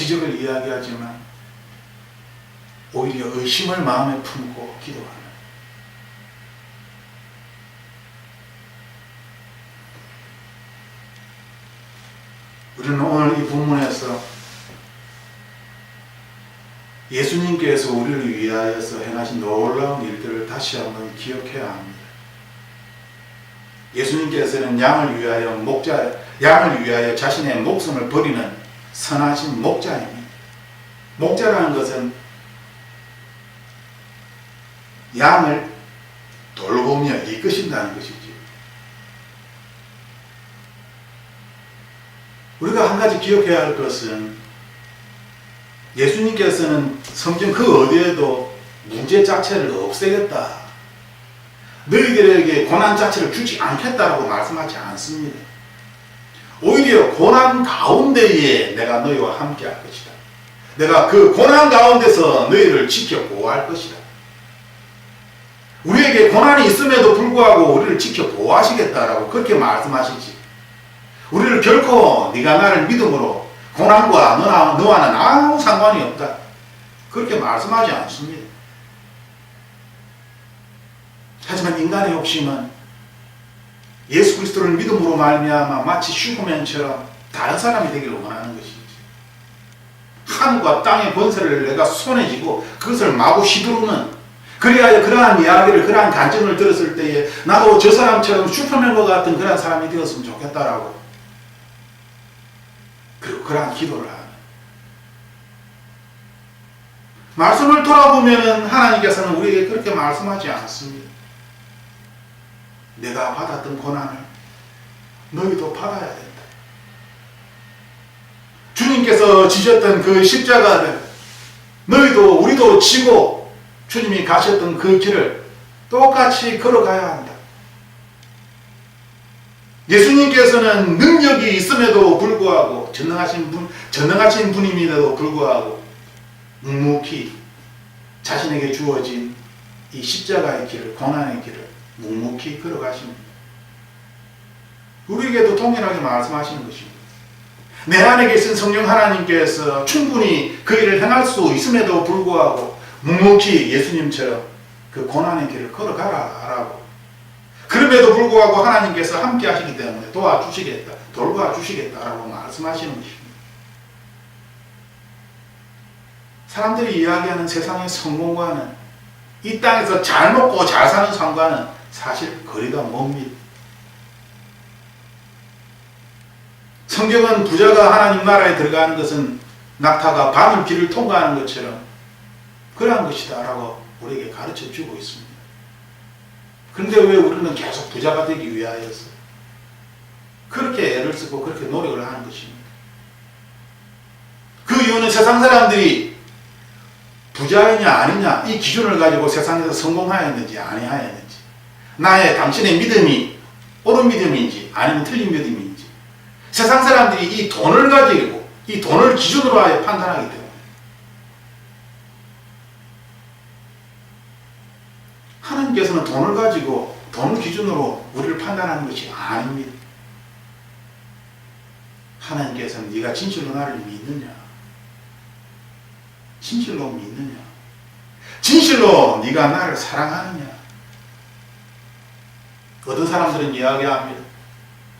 기적을 이야기하지만 오히려 의심을 마음에 품고 기도하는, 우리는 오늘 이 본문에서 예수님께서 우리를 위하여서 행하신 놀라운 일들을 다시 한번 기억해야 합니다. 예수님께서는 양을 위하여 자신의 목숨을 버리는 선하신 목자입니다. 목자라는 것은 양을 돌보며 이끄신다는 것이죠. 우리가 한 가지 기억해야 할 것은 예수님께서는 성경 그 어디에도 문제 자체를 없애겠다, 너희들에게 고난 자체를 주지 않겠다라고 말씀하지 않습니다. 오히려 고난 가운데에 내가 너희와 함께 할 것이다. 내가 그 고난 가운데서 너희를 지켜 보호할 것이다. 우리에게 고난이 있음에도 불구하고 우리를 지켜 보호하시겠다라고 그렇게 말씀하시지, 우리를 결코 네가 나를 믿음으로 고난과 너와는 아무 상관이 없다, 그렇게 말씀하지 않습니다. 하지만 인간의 욕심은 예수 그리스도를 믿음으로 말미암아 마치 슈퍼맨처럼 다른 사람이 되기를 원하는 것이지, 하늘과 땅의 권세를 내가 손에 쥐고 그것을 마구 휘두르는, 그리하여 그러한 이야기를, 그러한 간증을 들었을 때에 나도 저 사람처럼 슈퍼맨과 같은 그러한 사람이 되었으면 좋겠다라고, 그리고 그러한 기도를 하는, 말씀을 돌아보면 하나님께서는 우리에게 그렇게 말씀하지 않습니다. 내가 받았던 고난을 너희도 받아야 된다. 주님께서 지셨던 그 십자가를 너희도 우리도 지고 주님이 가셨던 그 길을 똑같이 걸어가야 한다. 예수님께서는 능력이 있음에도 불구하고 전능하신 분임에도 불구하고 묵묵히 자신에게 주어진 이 십자가의 길을, 고난의 길을 묵묵히 걸어가십니다. 우리에게도 동일하게 말씀하시는 것입니다. 내 안에 계신 성령 하나님께서 충분히 그 일을 행할 수 있음에도 불구하고 묵묵히 예수님처럼 그 고난의 길을 걸어가라 라고, 그럼에도 불구하고 하나님께서 함께 하시기 때문에 도와주시겠다, 돌봐주시겠다라고 말씀하시는 것입니다. 사람들이 이야기하는 세상의 성공과는, 이 땅에서 잘 먹고 잘 사는 삶과는 사실 거리가 멉니다. 성경은 부자가 하나님 나라에 들어가는 것은 낙타가 바늘길을 통과하는 것처럼 그러한 것이다 라고 우리에게 가르쳐 주고 있습니다. 그런데 왜 우리는 계속 부자가 되기 위하여서 그렇게 애를 쓰고 그렇게 노력을 하는 것입니다. 그 이유는 세상 사람들이 부자이냐 아니냐 이 기준을 가지고 세상에서 성공하였는지 아니하였는지, 당신의 믿음이 옳은 믿음인지 아니면 틀린 믿음인지, 세상 사람들이 이 돈을 가지고 이 돈을 기준으로 하여 판단하기 때문에, 하나님께서는 돈을 가지고 돈을 기준으로 우리를 판단하는 것이 아닙니다. 하나님께서는 네가 진실로 나를 믿느냐, 진실로 믿느냐, 진실로 네가 나를 사랑하느냐. 어떤 사람들은 이야기합니다.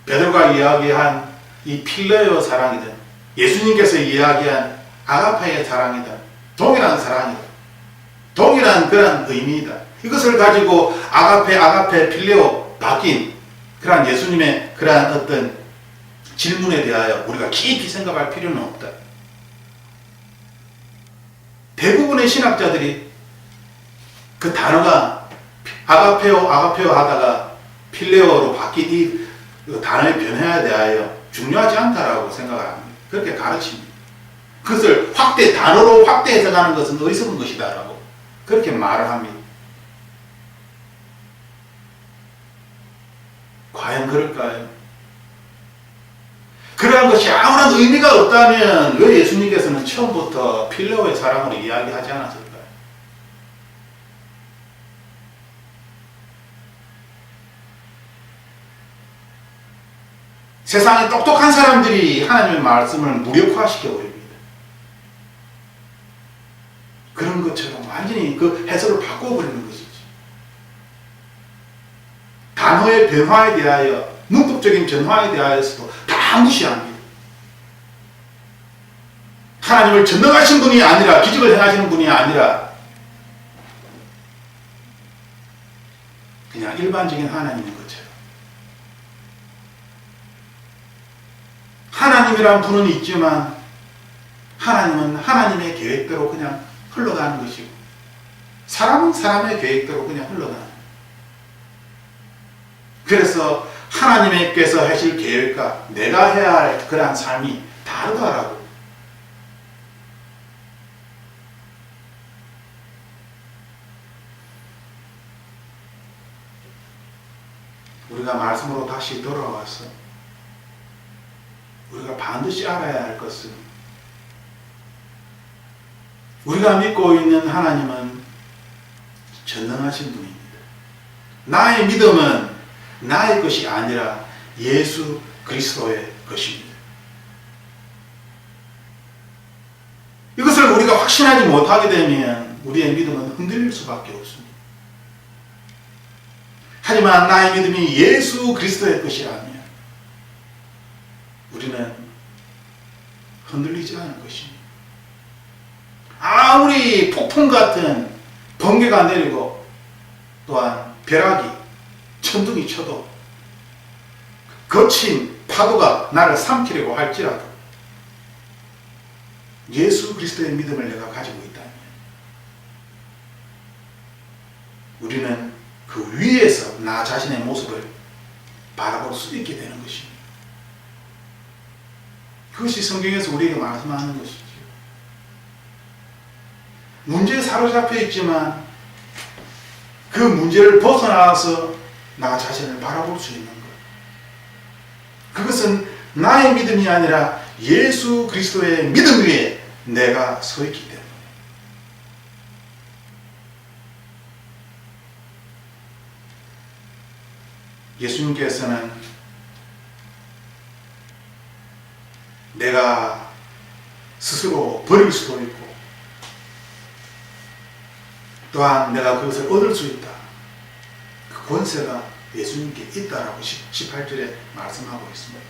베드로가 이야기한 이 필레오 사랑이든 예수님께서 이야기한 아가페의 사랑이든 동일한 사랑이다, 동일한 그런 의미이다. 이것을 가지고 아가페, 필레오 바뀐 그러한 예수님의 그러한 어떤 질문에 대하여 우리가 깊이 생각할 필요는 없다. 대부분의 신학자들이 그 단어가 아가페오 하다가 필레오로 바뀐 이 단어의 변화에 대하여 중요하지 않다라고 생각을 합니다. 그렇게 가르칩니다. 그것을 단어로 확대 해석하는 것은 어리석은 것이다라고 그렇게 말을 합니다. 과연 그럴까요? 그러한 것이 아무런 의미가 없다면 왜 예수님께서는 처음부터 필레오의 사랑으로 이야기하지 않았을까요? 세상에 똑똑한 사람들이 하나님의 말씀을 무력화시켜 버립니다. 그런 것처럼 완전히 그 해석을 바꿔버리는 것이지. 단어의 변화에 대하여, 문법적인 변화에 대하여서도 다 무시합니다. 하나님을 전능하신 분이 아니라, 기적을 행하시는 분이 아니라 그냥 일반적인 하나님인 것처럼. 하나님이란 분은 있지만 하나님은 하나님의 계획대로 그냥 흘러가는 것이고, 사람은 사람의 계획대로 그냥 흘러가는. 그래서 하나님께서 하실 계획과 내가 해야 할 그러한 삶이 다르다라고. 우리가 말씀으로 다시 돌아와서 우리가 반드시 알아야 할 것은, 우리가 믿고 있는 하나님은 전능하신 분입니다. 나의 믿음은 나의 것이 아니라 예수 그리스도의 것입니다. 이것을 우리가 확신하지 못하게 되면 우리의 믿음은 흔들릴 수밖에 없습니다. 하지만 나의 믿음이 예수 그리스도의 것이라면 우리는 흔들리지 않을 것입니다. 아무리 폭풍 같은 번개가 내리고 또한 벼락이 천둥이 쳐도 거친 파도가 나를 삼키려고 할지라도 예수 그리스도의 믿음을 내가 가지고 있다면 우리는 그 위에서 나 자신의 모습을 바라볼 수 있게 되는 것입니다. 그것이 성경에서 우리에게 말씀하는 것이죠. 문제에 사로잡혀 있지만 그 문제를 벗어나서 나 자신을 바라볼 수 있는 것. 그것은 나의 믿음이 아니라 예수 그리스도의 믿음 위에 내가 서 있기 때문에. 예수님께서는 내가 스스로 버릴 수도 있고 또한 내가 그것을 얻을 수 있다. 그 권세가 예수님께 있다라고 18절에 말씀하고 있습니다.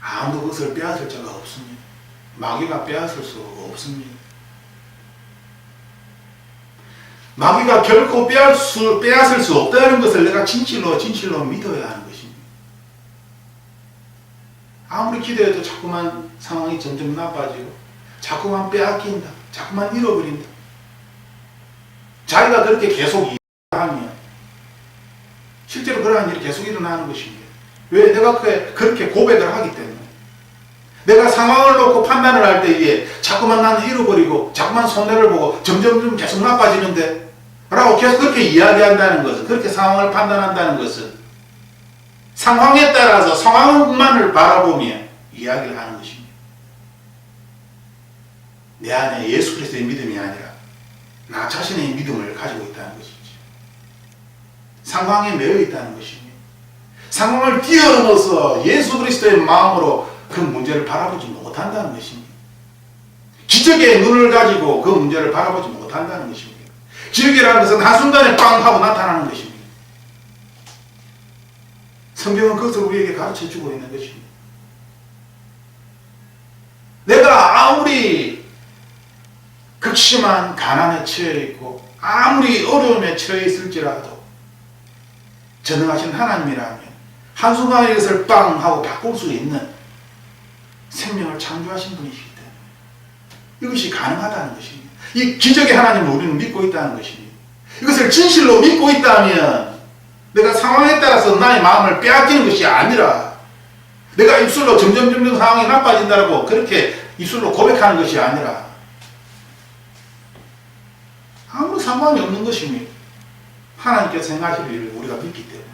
아무도 그것을 빼앗을 자가 없습니다. 마귀가 빼앗을 수 없습니다. 마귀가 결코 빼앗을 수 없다는 것을 내가 진실로 믿어야 하는 것입니다. 아무리 기도해도 자꾸만 상황이 점점 나빠지고 자꾸만 빼앗긴다. 자꾸만 잃어버린다. 자기가 그렇게 계속 하면 실제로 그러한 일이 계속 일어나는 것입니다. 왜? 내가 그렇게 고백을 하기 때문에. 내가 상황을 놓고 판단을 할 때에 자꾸만 나는 잃어버리고 자꾸만 손해를 보고 점점 계속 나빠지는데 라고 계속 그렇게 이야기한다는 것은, 그렇게 상황을 판단한다는 것은 상황에 따라서 상황만을 바라보며 이야기를 하는 것입니다. 내 안에 예수 그리스도의 믿음이 아니라 나 자신의 믿음을 가지고 있다는 것이죠. 상황에 매여 있다는 것입니다. 상황을 뛰어넘어서 예수 그리스도의 마음으로 그 문제를 바라보지 못한다는 것입니다. 기적의 눈을 가지고 그 문제를 바라보지 못한다는 것입니다. 기적이라는 것은 한순간에 빵 하고 나타나는 것입니다. 성경은 그것을 우리에게 가르쳐주고 있는 것입니다. 내가 아무리 극심한 가난에 처해 있고 아무리 어려움에 처해 있을지라도 전능하신 하나님이라면 한순간에 이것을 빵 하고 바꿀 수 있는 생명을 창조하신 분이시기 때문에 이것이 가능하다는 것입니다. 이 기적의 하나님을 우리는 믿고 있다는 것입니다. 이것을 진실로 믿고 있다면 내가 상황에 따라서 나의 마음을 빼앗기는 것이 아니라 내가 입술로 점점 상황이 나빠진다고 그렇게 입술로 고백하는 것이 아니라 아무 상관이 없는 것입니다. 하나님께서 행하실 일을 우리가 믿기 때문에,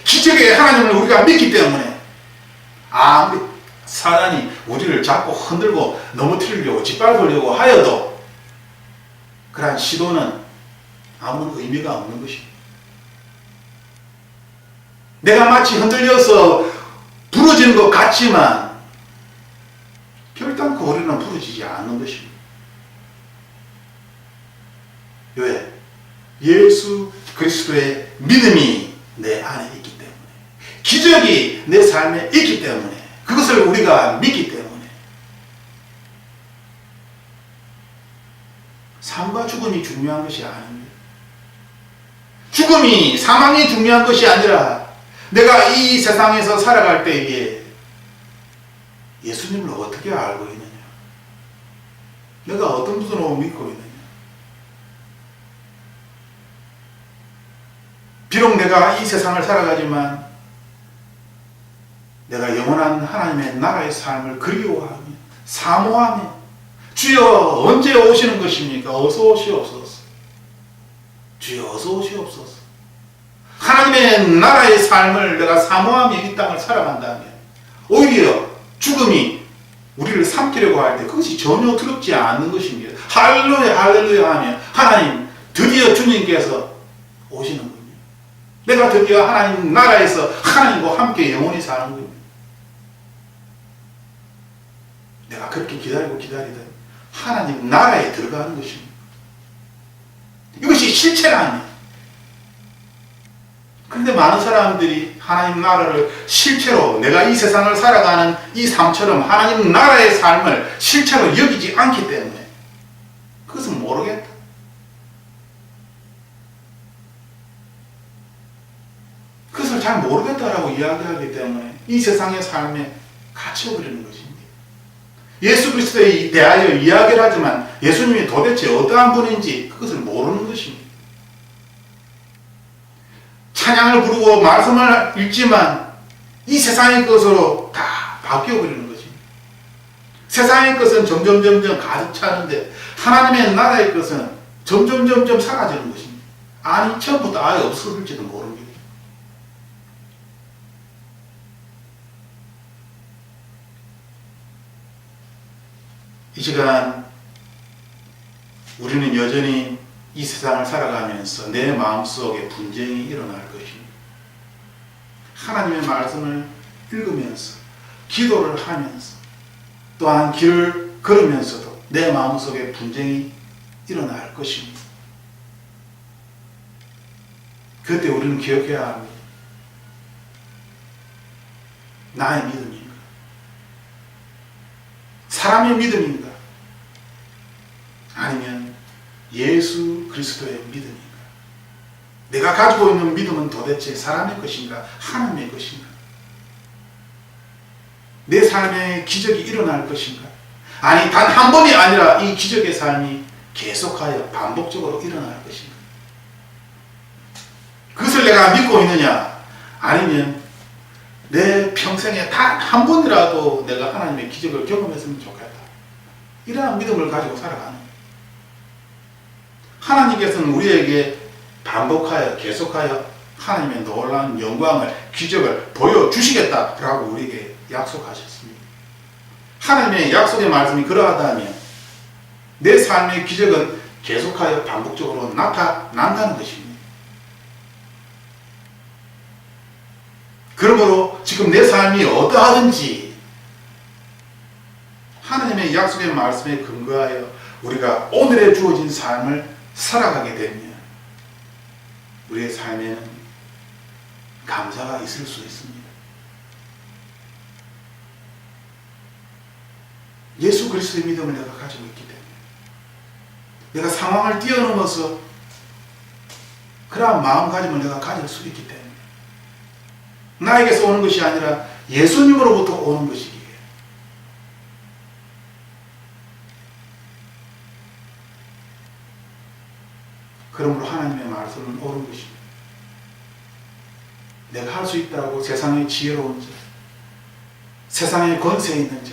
기적의 하나님을 우리가 믿기 때문에 아무리 사단이 우리를 잡고 흔들고 넘어뜨리려고 짓밟으려고 하여도 그러한 시도는 아무런 의미가 없는 것입니다. 내가 마치 흔들려서 부러지는 것 같지만 결단코 우리는 이루어지지 않는 것입니다. 왜? 예수 그리스도의 믿음이 내 안에 있기 때문에, 기적이 내 삶에 있기 때문에, 그것을 우리가 믿기 때문에, 삶과 죽음이 중요한 것이 아닙니다. 죽음이, 사망이 중요한 것이 아니라 내가 이 세상에서 살아갈 때에 예수님을 어떻게 알고 있느냐, 내가 어떤 분으로 믿고 있느냐. 비록 내가 이 세상을 살아가지만 내가 영원한 하나님의 나라의 삶을 그리워하며 사모하며, 주여 언제 오시는 것입니까? 어서 오시옵소서. 주여 어서 오시옵소서. 하나님의 나라의 삶을 내가 사모하며 이 땅을 살아간다면 오히려 죽음이 우리를 삼키려고 할 때 그것이 전혀 두렵지 않는 것입니다. 할렐루야 할렐루야 하며 하나님, 드디어 주님께서 오시는군요. 내가 드디어 하나님 나라에서 하나님과 함께 영원히 사는군요. 내가 그렇게 기다리던 하나님 나라에 들어가는 것입니다. 이것이 실체라니. 그런데 많은 사람들이 하나님 나라를 실체로, 내가 이 세상을 살아가는 이 삶처럼 하나님 나라의 삶을 실체로 여기지 않기 때문에 그것은 모르겠다. 그것을 잘 모르겠다라고 이야기하기 때문에 이 세상의 삶에 갇혀버리는 것입니다. 예수 그리스도에 대하여 이야기를 하지만 예수님이 도대체 어떠한 분인지 그것을 모르는 것입니다. 찬양을 부르고 말씀을 읽지만 이 세상의 것으로 다 바뀌어버리는 것입니다. 세상의 것은 점점 가득 차는데 하나님의 나라의 것은 점점 사라지는 것입니다. 아니, 처음부터 아예 없어질지도 모릅니다. 이 시간 우리는 여전히 이 세상을 살아가면서 내 마음속에 분쟁이 일어날 것입니다. 하나님의 말씀을 읽으면서 기도를 하면서 또한 길을 걸으면서도 내 마음속에 분쟁이 일어날 것입니다. 그때 우리는 기억해야 합니다. 나의 믿음인가? 사람의 믿음인가? 아니면 예수 그리스도의 믿음인가? 내가 가지고 있는 믿음은 도대체 사람의 것인가? 하나님의 것인가? 내 삶에 기적이 일어날 것인가? 아니, 단 한 번이 아니라 이 기적의 삶이 계속하여 반복적으로 일어날 것인가? 그것을 내가 믿고 있느냐? 아니면 내 평생에 단 한 번이라도 내가 하나님의 기적을 경험했으면 좋겠다, 이러한 믿음을 가지고 살아가는 거예요. 하나님께서는 우리에게 반복하여 계속하여 하나님의 놀라운 영광을, 기적을 보여주시겠다라고 우리에게 약속하셨습니다. 하나님의 약속의 말씀이 그러하다면 내 삶의 기적은 계속하여 반복적으로 나타난다는 것입니다. 그러므로 지금 내 삶이 어떠하든지 하나님의 약속의 말씀에 근거하여 우리가 오늘의 주어진 삶을 살아가게 되면 우리의 삶에는 감사가 있을 수 있습니다. 예수 그리스도의 믿음을 내가 가지고 있기 때문에, 내가 상황을 뛰어넘어서 그러한 마음가짐을 내가 가질 수 있기 때문에, 나에게서 오는 것이 아니라 예수님으로부터 오는 것이기에 그러므로 하나님의 말씀은 옳은 것입니다. 내가 할 수 있다고 세상의 지혜로운 자, 세상의 권세 있는 자,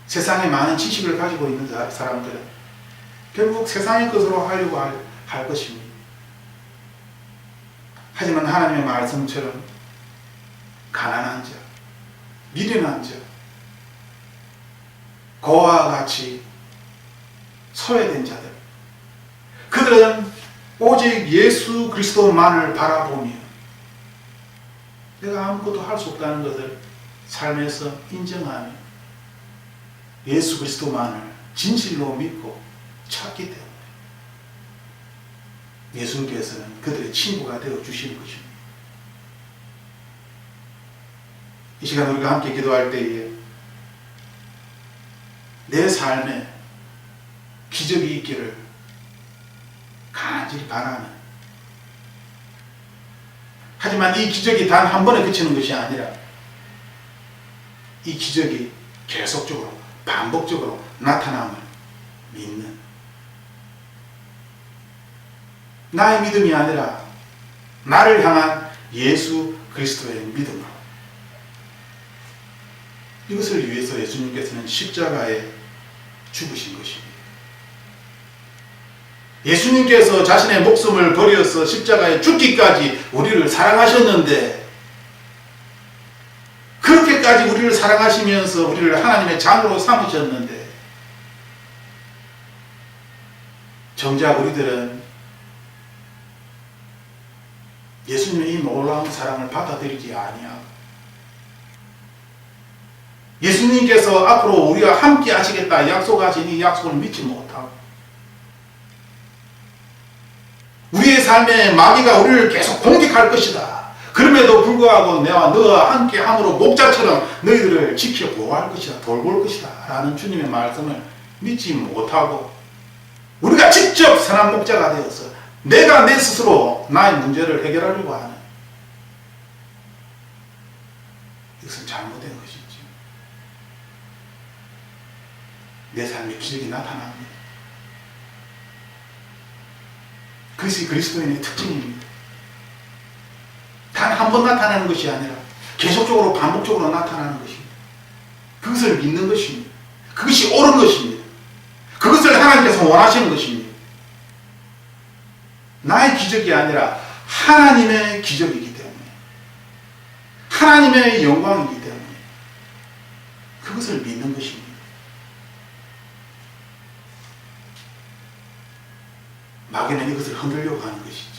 세상에 많은 지식을 가지고 있는 사람들은 결국 세상의 것으로 하려고 할 것입니다. 하지만 하나님의 말씀처럼 가난한 자, 미련한 자, 고아와 같이 소외된 자들, 그들은 오직 예수 그리스도만을 바라보며 내가 아무것도 할 수 없다는 것을 삶에서 인정하며 예수 그리스도만을 진실로 믿고 찾기 때문에 예수님께서는 그들의 친구가 되어 주시는 것입니다. 이 시간 우리가 함께 기도할 때에 내 삶에 기적이 있기를 간절히 바라는, 하지만 이 기적이 단 한 번에 그치는 것이 아니라 이 기적이 계속적으로 반복적으로 나타남을 믿는, 나의 믿음이 아니라 나를 향한 예수 그리스도의 믿음으로, 이것을 위해서 예수님께서는 십자가에 죽으신 것입니다. 예수님께서 자신의 목숨을 버려서 십자가에 죽기까지 우리를 사랑하셨는데, 그렇게까지 우리를 사랑하시면서 우리를 하나님의 자녀로 삼으셨는데, 정작 우리들은 예수님의 이 놀라운 사랑을 받아들이지 아니하고, 예수님께서 앞으로 우리와 함께 하시겠다 약속하신 이 약속을 믿지 못하고, 우리의 삶에 마귀가 우리를 계속 공격할 것이다, 그럼에도 불구하고 내가 너와 함께 함으로 목자처럼 너희들을 지켜 보호할 것이다, 돌볼 것이다 라는 주님의 말씀을 믿지 못하고, 우리가 직접 선한 목자가 되어서 내가 내 스스로 나의 문제를 해결하려고 하는, 이것은 잘못된 것이지. 내 삶에 기적이 나타납니다. 그것이 그리스도인의 특징입니다. 단 한 번 나타나는 것이 아니라 계속적으로 반복적으로 나타나는 것입니다. 그것을 믿는 것입니다. 그것이 옳은 것입니다. 그것을 하나님께서 원하시는 것입니다. 나의 기적이 아니라 하나님의 기적이기 때문에, 하나님의 영광이기 때문에 그것을 믿는 것입니다. 마귀는 이것을 흔들려고 하는 것이지.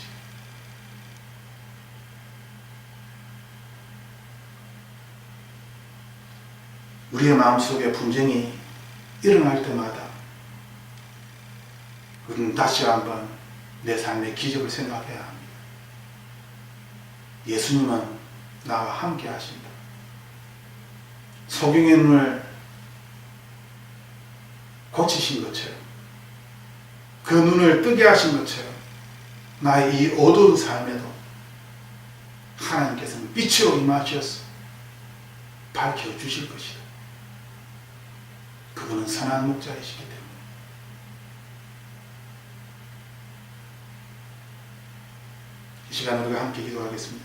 우리의 마음속에 분쟁이 일어날 때마다 우리는 다시 한번 내 삶의 기적을 생각해야 합니다. 예수님은 나와 함께 하신다. 소경의 눈을 고치신 것처럼, 그 눈을 뜨게 하신 것처럼 나의 이 어두운 삶에도 하나님께서는 빛으로 임하셔서 밝혀주실 것이다. 그분은 선한 목자이시기 때문에. 이 시간 우리가 함께 기도하겠습니다.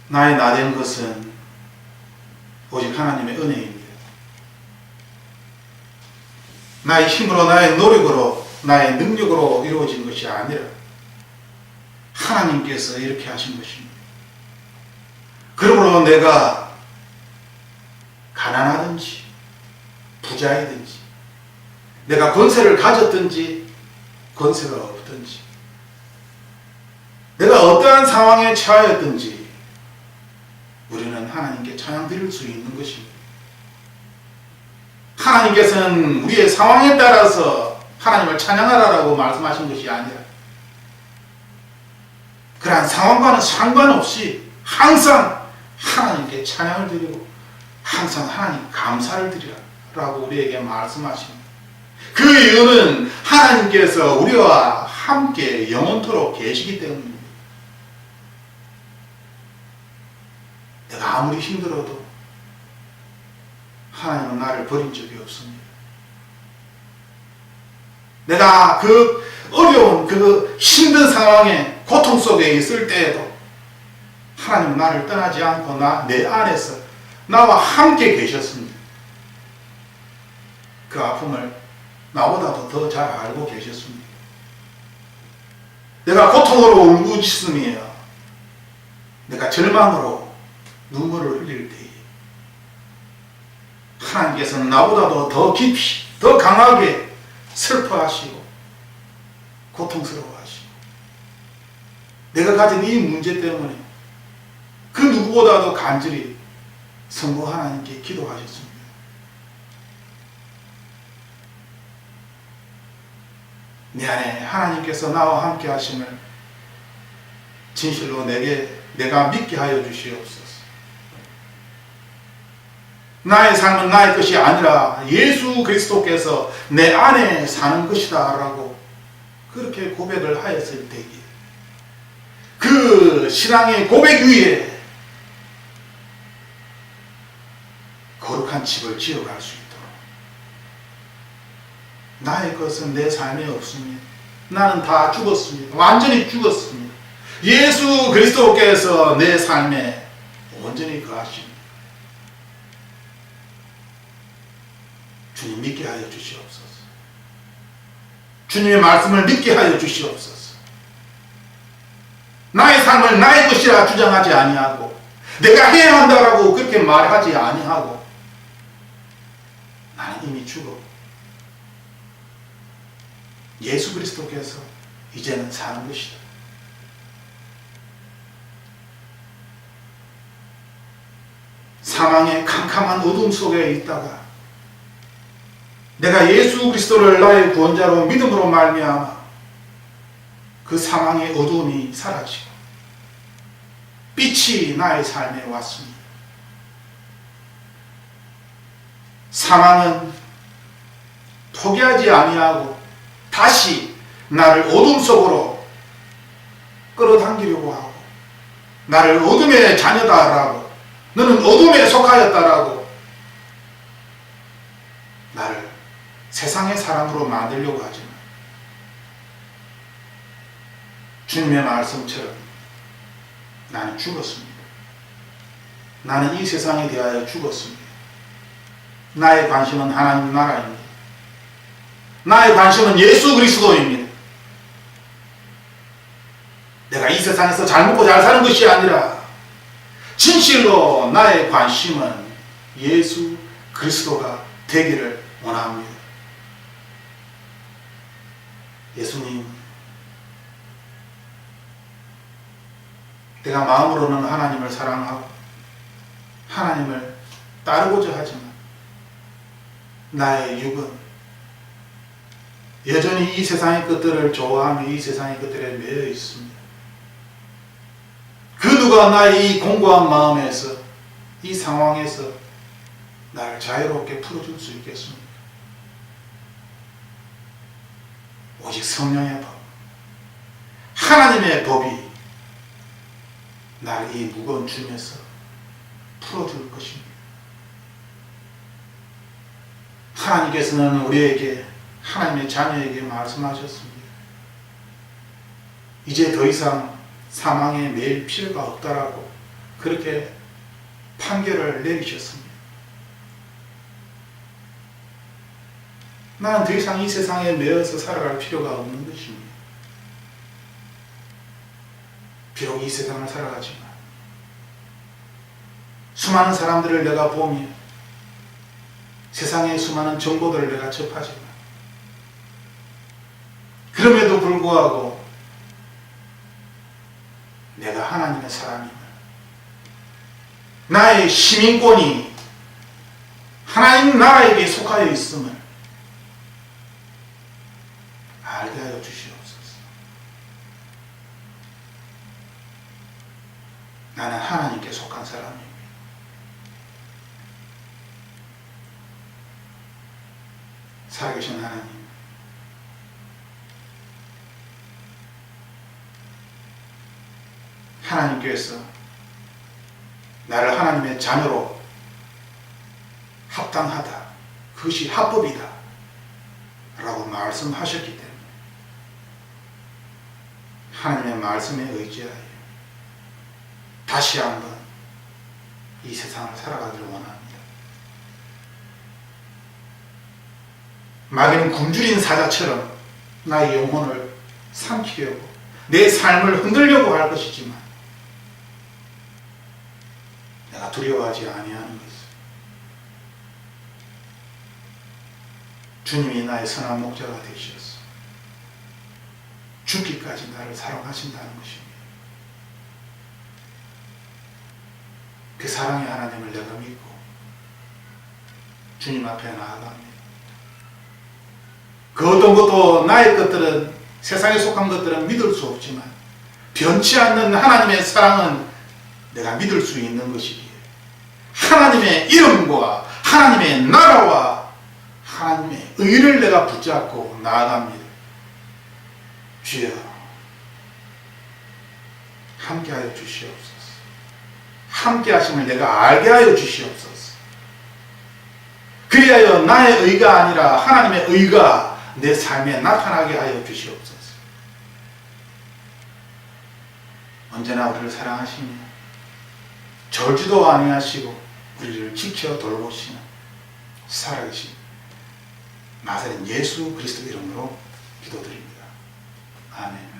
나의 나된 것은 오직 하나님의 은혜입니다. 나의 힘으로, 나의 노력으로, 나의 능력으로 이루어진 것이 아니라 하나님께서 이렇게 하신 것입니다. 그러므로 내가 가난하든지 부자이든지, 내가 권세를 가졌든지 권세가 없든지, 내가 어떠한 상황에 처하였든지 우리는 하나님께 찬양 드릴 수 있는 것입니다. 하나님께서는 우리의 상황에 따라서 하나님을 찬양하라고 말씀하신 것이 아니라, 그러한 상황과는 상관없이 항상 하나님께 찬양을 드리고 항상 하나님 감사를 드리라고 우리에게 말씀하십니다. 그 이유는 하나님께서 우리와 함께 영원토록 계시기 때문입니다. 내가 아무리 힘들어도 하나님은 나를 버린 적이 없습니다. 내가 그 어려운, 그 힘든 상황에 고통 속에 있을 때에도 하나님은 나를 떠나지 않고 내 안에서 나와 함께 계셨습니다. 그 아픔을 나보다도 더 잘 알고 계셨습니다. 내가 고통으로 울부짖으며 내가 절망으로 눈물을 흘릴 때에 하나님께서는 나보다도 더 깊이, 더 강하게 슬퍼하시고 고통스러워하시고, 내가 가진 이 문제 때문에 그 누구보다도 간절히 성부 하나님께 기도하셨습니다. 내 안에 하나님께서 나와 함께 하심을 진실로 내가 믿게 하여 주시옵소서. 나의 삶은 나의 것이 아니라 예수 그리스도께서 내 안에 사는 것이다 라고 그렇게 고백을 하였을 때에 그 신앙의 고백 위에 거룩한 집을 지어갈 수 있도록, 나의 것은 내 삶에 없습니다. 나는 다 죽었습니다. 완전히 죽었습니다. 예수 그리스도께서 내 삶에 온전히 거하십니다. 주님 믿게 하여 주시옵소서. 주님의 말씀을 믿게 하여 주시옵소서. 나의 삶을 나의 것이라 주장하지 아니하고 내가 해야 한다라고 그렇게 말하지 아니하고 나는 이미 죽어 예수 그리스도께서 이제는 사는 것이다. 사망의 캄캄한 어둠 속에 있다가 내가 예수 그리스도를 나의 구원자로 믿음으로 말미암아 그 사망의 어둠이 사라지고 빛이 나의 삶에 왔습니다. 사망은 포기하지 아니하고 다시 나를 어둠 속으로 끌어당기려고 하고 나를 어둠의 자녀다라고, 너는 어둠에 속하였다라고 나를 세상의 사람으로 만들려고 하지만 주님의 말씀처럼 나는 죽었습니다. 나는 이 세상에 대하여 죽었습니다. 나의 관심은 하나님 나라입니다. 나의 관심은 예수 그리스도입니다. 내가 이 세상에서 잘 먹고 잘 사는 것이 아니라 진실로 나의 관심은 예수 그리스도가 되기를 원합니다. 예수님, 내가 마음으로는 하나님을 사랑하고 하나님을 따르고자 하지만 나의 육은 여전히 이 세상의 것들을 좋아하며 이 세상의 것들에 매여 있습니다. 그 누가 나의 이 공고한 마음에서, 이 상황에서 나를 자유롭게 풀어줄 수 있겠습니까? 오직 성령의 법, 하나님의 법이 나를 이 무거운 중에서 풀어줄 것입니다. 하나님께서는 우리에게, 하나님의 자녀에게 말씀하셨습니다. 이제 더 이상 사망에 매일 필요가 없다라고 그렇게 판결을 내리셨습니다. 나는 더 이상 이 세상에 매여서 살아갈 필요가 없는 것입니다. 비록 이 세상을 살아가지만 수많은 사람들을 내가 보며 세상의 수많은 정보들을 내가 접하지만 그럼에도 불구하고 내가 하나님의 사람임을, 나의 시민권이 하나님 나라에게 속하여 있음을 알게 하여 주시옵소서. 나는 하나님께 속한 사람입니다. 살아계신 하나님, 하나님께서 나를 하나님의 자녀로 합당하다, 그것이 합법이다 라고 말씀하셨기 때문에 하나님의 말씀에 의지하여 다시 한번 이 세상을 살아가기를 원합니다. 마귀는 굶주린 사자처럼 나의 영혼을 삼키려고, 내 삶을 흔들려고 할 것이지만 내가 두려워하지 아니하는 것은 주님이 나의 선한 목자가 되셔서 죽기까지 나를 사랑하신다는 것입니다. 그 사랑의 하나님을 내가 믿고 주님 앞에 나아갑니다. 그 어떤 것도 나의 것들은, 세상에 속한 것들은 믿을 수 없지만 변치 않는 하나님의 사랑은 내가 믿을 수 있는 것이기에 하나님의 이름과 하나님의 나라와 하나님의 의를 내가 붙잡고 나아갑니다. 주여, 함께하여 주시옵소서. 함께하심을 내가 알게 하여 주시옵소서. 그리하여 나의 의가 아니라 하나님의 의가 내 삶에 나타나게 하여 주시옵소서. 언제나 우리를 사랑하시며 절지도 아니하시고 우리를 지켜 돌보시는 살아계신 나사렛 예수 그리스도 이름으로 기도드립니다. 아멘.